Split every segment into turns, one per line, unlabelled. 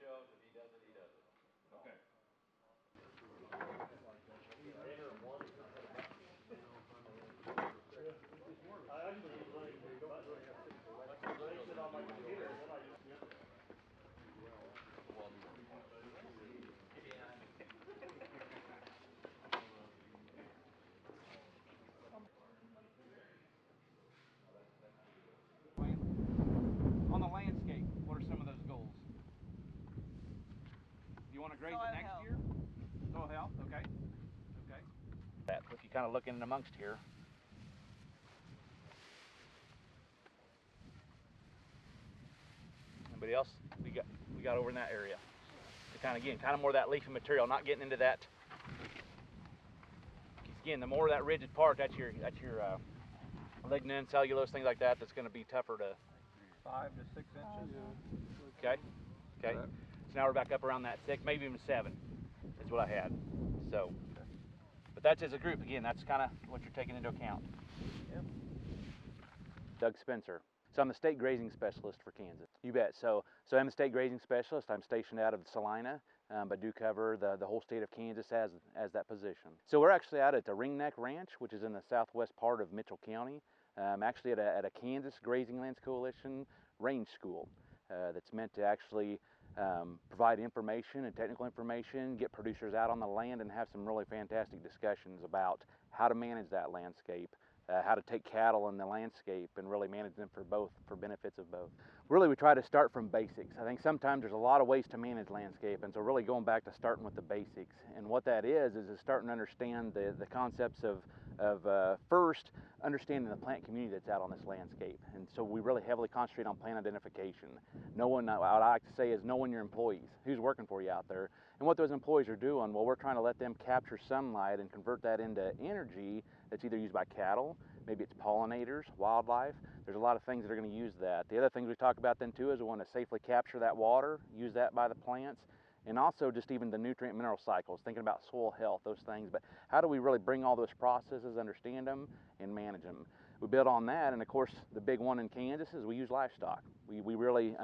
shows. If he does it, he does it.
Okay.
On the landscape, what are some of those goals? You want to graze it next year? Soil health, okay. Okay. That, if you kind of look in amongst here. Anybody else? We got over in that area. To kind of more of that leafy material, not getting into that. Again, the more of that rigid part, that's your lignin, cellulose, things like that. That's going to be tougher to.
5 to 6 inches.
Okay. Okay. So now we're back up around that 6, maybe even 7. Is what I had. So, but that's as a group. Again, that's kind of what you're taking into account. Yep. Doug Spencer. So I'm the state grazing specialist for Kansas. You bet. So I'm the state grazing specialist. I'm stationed out of Salina, but do cover the whole state of Kansas as that position. So we're actually out at the Ringneck Ranch, which is in the southwest part of Mitchell County. Actually at a Kansas Grazing Lands Coalition range school that's meant to actually provide information and technical information, get producers out on the land and have some really fantastic discussions about how to manage that landscape, how to take cattle in the landscape and really manage them for benefits of both. Really, we try to start from basics. I think sometimes there's a lot of ways to manage landscape, and so really going back to starting with the basics. And what that is starting to understand the concepts of first understanding the plant community that's out on this landscape. And so we really heavily concentrate on plant identification. What I like to say is knowing your employees, who's working for you out there, and what those employees are doing. Well, we're trying to let them capture sunlight and convert that into energy that's either used by cattle, maybe it's pollinators, wildlife. There's a lot of things that are going to use that. The other things we talk about then too is we want to safely capture that water, use that by the plants, and also just even the nutrient mineral cycles, thinking about soil health, those things. But how do we really bring all those processes, understand them, and manage them? We build on that, and of course the big one in Kansas is we use livestock. We really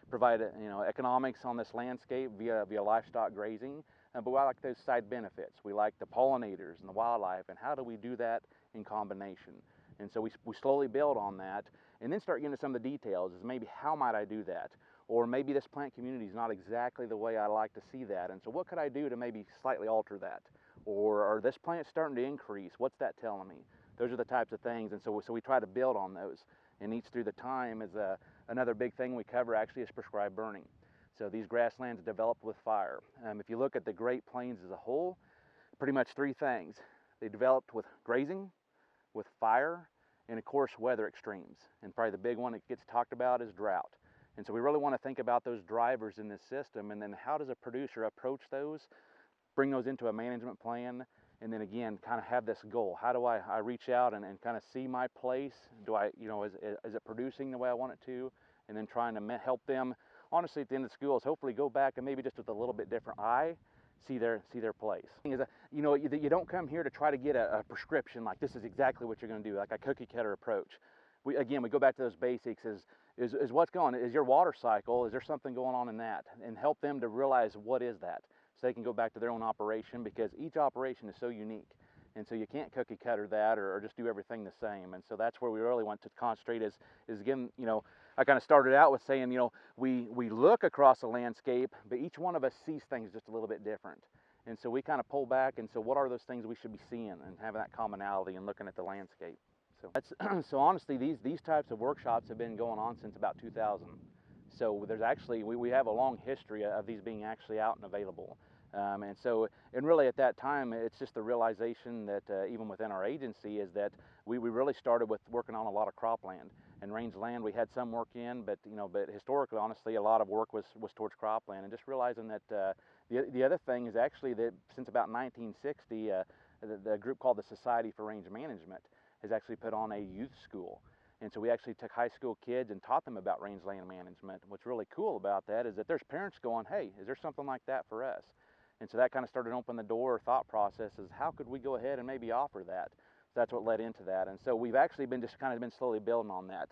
provide economics on this landscape via livestock grazing, but we like those side benefits. We like the pollinators and the wildlife, and how do we do that in combination? And so we slowly build on that, and then start getting into some of the details. Is maybe how might I do that? Or maybe this plant community is not exactly the way I like to see that, and so what could I do to maybe slightly alter that? Or this plant's starting to increase, what's that telling me? Those are the types of things, and so we try to build on those. And each through the time is another big thing we cover actually is prescribed burning. So these grasslands developed with fire. If you look at the Great Plains as a whole, pretty much 3 things. They developed with grazing, with fire, and of course weather extremes. And probably the big one that gets talked about is drought. And so we really want to think about those drivers in this system, and then how does a producer approach those, bring those into a management plan, and then again kind of have this goal. How do I reach out and kind of see my place? Do I, is it producing the way I want it to? And then trying to help them, honestly, at the end of school, is hopefully go back and maybe just with a little bit different eye, see their place. You don't come here to try to get a prescription like this is exactly what you're going to do, like a cookie cutter approach. We go back to those basics. Is what's going on? Is your water cycle, is there something going on in that? And help them to realize what is that, so they can go back to their own operation, because each operation is so unique. And so you can't cookie cutter that or just do everything the same. And so that's where we really want to concentrate is again, I kind of started out with saying, we look across the landscape, but each one of us sees things just a little bit different. And so we kind of pull back, and so what are those things we should be seeing and having that commonality and looking at the landscape. So honestly, these types of workshops have been going on since about 2000. So there's actually, we have a long history of these being actually out and available. And really at that time, it's just the realization that even within our agency is that we really started with working on a lot of cropland. And Rangeland, we had some work in, but historically, honestly, a lot of work was towards cropland. And just realizing that the other thing is actually that since about 1960, the group called the Society for Range Management has actually put on a youth school. And so we actually took high school kids and taught them about rangeland management. What's really cool about that is that there's parents going, hey, is there something like that for us? And so that kind of started opening the door, thought process is how could we go ahead and maybe offer that? So that's what led into that. And so we've actually been slowly building on that.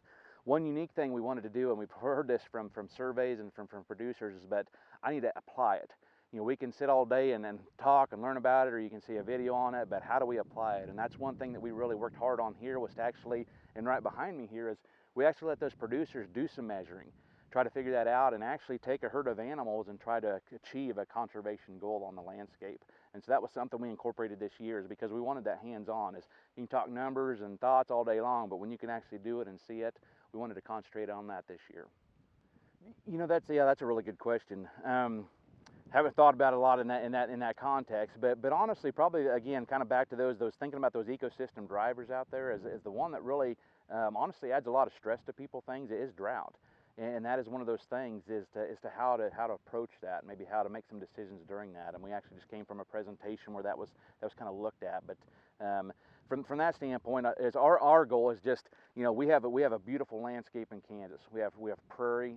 one unique thing we wanted to do, and we've heard this from surveys and from producers, is but I need to apply it. You know, we can sit all day and talk and learn about it, or you can see a video on it, but how do we apply it? And that's one thing that we really worked hard on here, was to actually, and right behind me here, is we actually let those producers do some measuring, try to figure that out, and actually take a herd of animals and try to achieve a conservation goal on the landscape. And so that was something we incorporated this year, is because we wanted that hands-on. Is you can talk numbers and thoughts all day long, but when you can actually do it and see it, we wanted to concentrate on that this year. You know, that's a really good question. Haven't thought about it a lot in that context, but honestly, probably again, kind of back to those thinking about those ecosystem drivers out there, is the one that really honestly adds a lot of stress to people. Things is drought, and that is one of those things, is to how to approach that, maybe how to make some decisions during that. And we actually just came from a presentation where that was kind of looked at. But from that standpoint, is our goal is just, you know, we have a beautiful landscape in Kansas. We have prairie.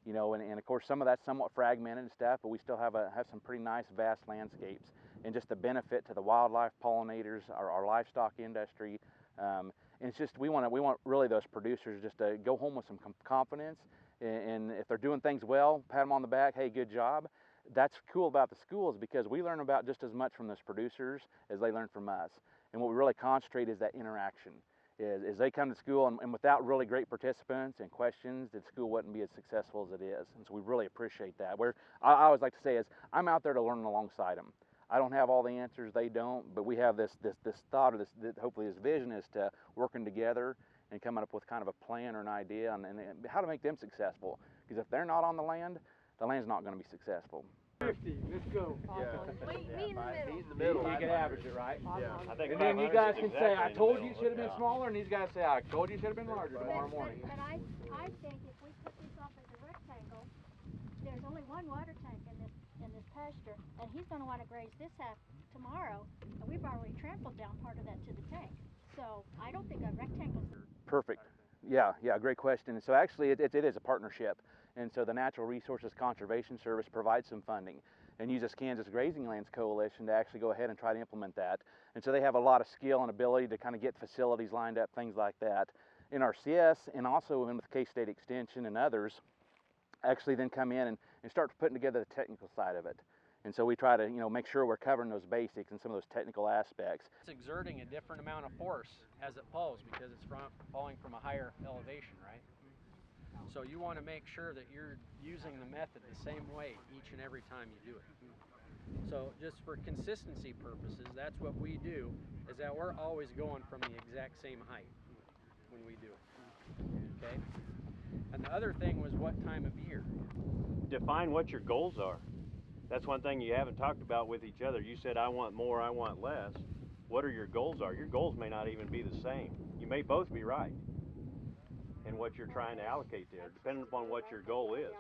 You know, and of course some of that's somewhat fragmented and stuff, but we still have some pretty nice vast landscapes, and just the benefit to the wildlife, pollinators, our livestock industry. And it's just, we want really those producers just to go home with some confidence, and if they're doing things well, pat them on the back, hey, good job. That's cool about the schools, because we learn about just as much from those producers as they learn from us. And what we really concentrate is that interaction. Is they come to school, and without really great participants and questions, the school wouldn't be as successful as it is. And so we really appreciate that. Where I always like to say is, I'm out there to learn alongside them. I don't have all the answers, they don't, but we have this thought, or hopefully this vision, is to working together and coming up with kind of a plan or an idea and how to make them successful. Because if they're not on the land's not going to be successful.
50, let's go.
Yeah.
Meet in the middle.
You can average it, right?
Yeah.
I think
And then you
500
guys
is
can say, I
exactly
told
in the
you it
middle.
should have been smaller, and these guys say, I told you it should have been larger tomorrow morning.
But I think if we put this off as a rectangle, there's only one water tank in this pasture, and he's going to want to graze this half tomorrow, and we've already trampled down part of that to the tank. So I don't think a rectangle.
Perfect. Yeah, great question. And so actually it is a partnership. And so the Natural Resources Conservation Service provides some funding and uses Kansas Grazing Lands Coalition to actually go ahead and try to implement that. And so they have a lot of skill and ability to kind of get facilities lined up, things like that. NRCS, and also with K-State Extension and others, actually then come in and start putting together the technical side of it. And so we try to, you know, make sure we're covering those basics and some of those technical aspects.
It's exerting a different amount of force as it falls, because it's falling from a higher elevation, right? So you want to make sure that you're using the method the same way each and every time you do it. So just for consistency purposes, that's what we do, is that we're always going from the exact same height when we do it, okay? And the other thing was, what time of year?
Define what your goals are. That's one thing you haven't talked about with each other. You said, I want more, I want less. What are your goals are? Your goals may not even be the same. You may both be right in what you're trying to allocate there, depending upon what your goal is.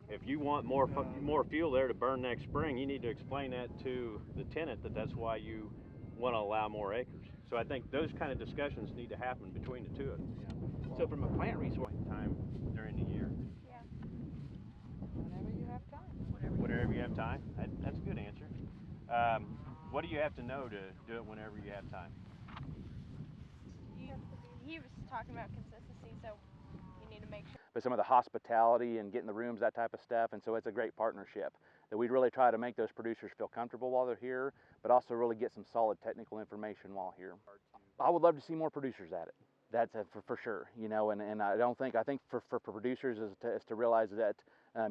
If you want more fuel there to burn next spring, you need to explain that to the tenant, that's why you want to allow more acres. So I think those kind of discussions need to happen between the two of them.
So from a plant resource
Time during the year.
Yeah.
Whenever you have time.
Whenever you have time. That's a good answer. What do you have to know to do it whenever you have time?
He was talking about consistency, so you need to make sure.
but some of the hospitality and getting the rooms, that type of stuff. And so it's a great partnership that we really try to make those producers feel comfortable while they're here, but also really get some solid technical information while here. I would love to see more producers at it. That's for sure, you know, and I think for producers is to realize that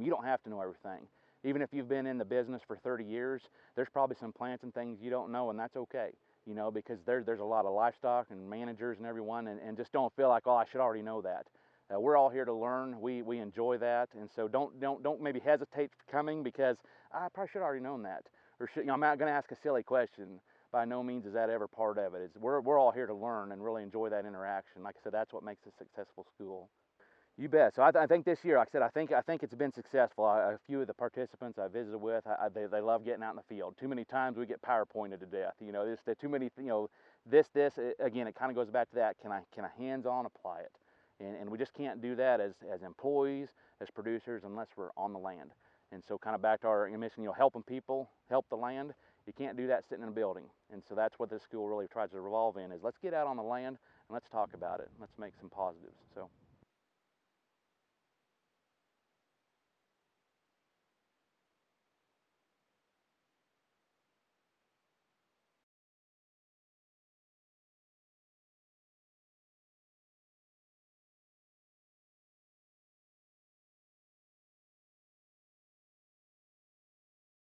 you don't have to know everything. Even if you've been in the business for 30 years, there's probably some plants and things you don't know, and that's okay, you know, because there's a lot of livestock and managers and everyone, and just don't feel like, oh, I should already know that. We're all here to learn. We enjoy that, and so don't maybe hesitate for coming, because I probably should have already known that, or should, you know, I'm not going to ask a silly question. By no means is that ever part of it. We're all here to learn and really enjoy that interaction. Like I said, that's what makes a successful school. You bet. So I think this year, like I said, I think it's been successful. A few of the participants I visited with, they love getting out in the field. Too many times we get PowerPointed to death. You know, there's too many. You know, again, it kind of goes back to that. Can I hands-on apply it? And we just can't do that as employees, as producers, unless we're on the land. And so kind of back to our mission, you know, helping people, help the land. You can't do that sitting in a building. And so that's what this school really tries to revolve in, is let's get out on the land and let's talk about it. Let's make some positives. So.